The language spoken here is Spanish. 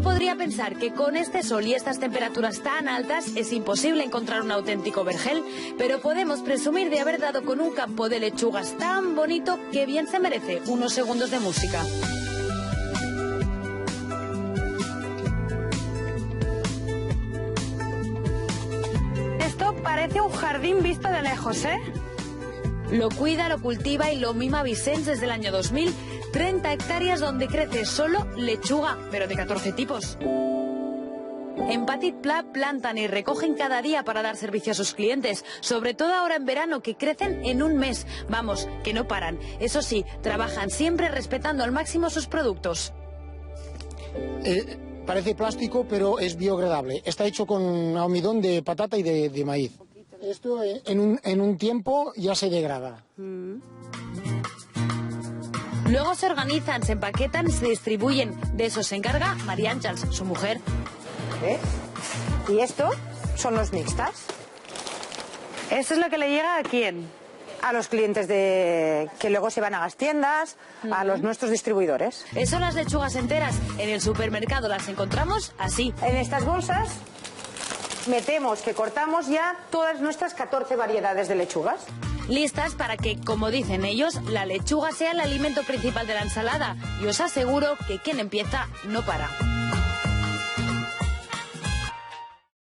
Uno podría pensar que con este sol y estas temperaturas tan altas es imposible encontrar un auténtico vergel, pero podemos presumir de haber dado con un campo de lechugas tan bonito que bien se merece unos segundos de música. Esto parece un jardín visto de lejos, ¿eh? Lo cuida, lo cultiva y lo mima Vicens desde el año 2000. 30 hectáreas donde crece solo lechuga, pero de 14 tipos. En Petit Plat plantan y recogen cada día para dar servicio a sus clientes, sobre todo ahora en verano, que crecen en un mes. Vamos, que no paran. Eso sí, trabajan siempre respetando al máximo sus productos. Parece plástico, pero es biodegradable. Está hecho con almidón de patata y de maíz. Esto en un tiempo ya se degrada. Luego se organizan, se empaquetan y se distribuyen. De eso se encarga María Àngels, su mujer. ¿Eh? ¿Y esto son los mixtas? ¿Esto es lo que le llega a quién? A los clientes que luego se van a las tiendas, a los nuestros distribuidores. Eso las lechugas enteras. En el supermercado las encontramos así. En estas bolsas metemos, que cortamos ya todas nuestras 14 variedades de lechugas. Listas para que, como dicen ellos, la lechuga sea el alimento principal de la ensalada. Y os aseguro que quien empieza no para.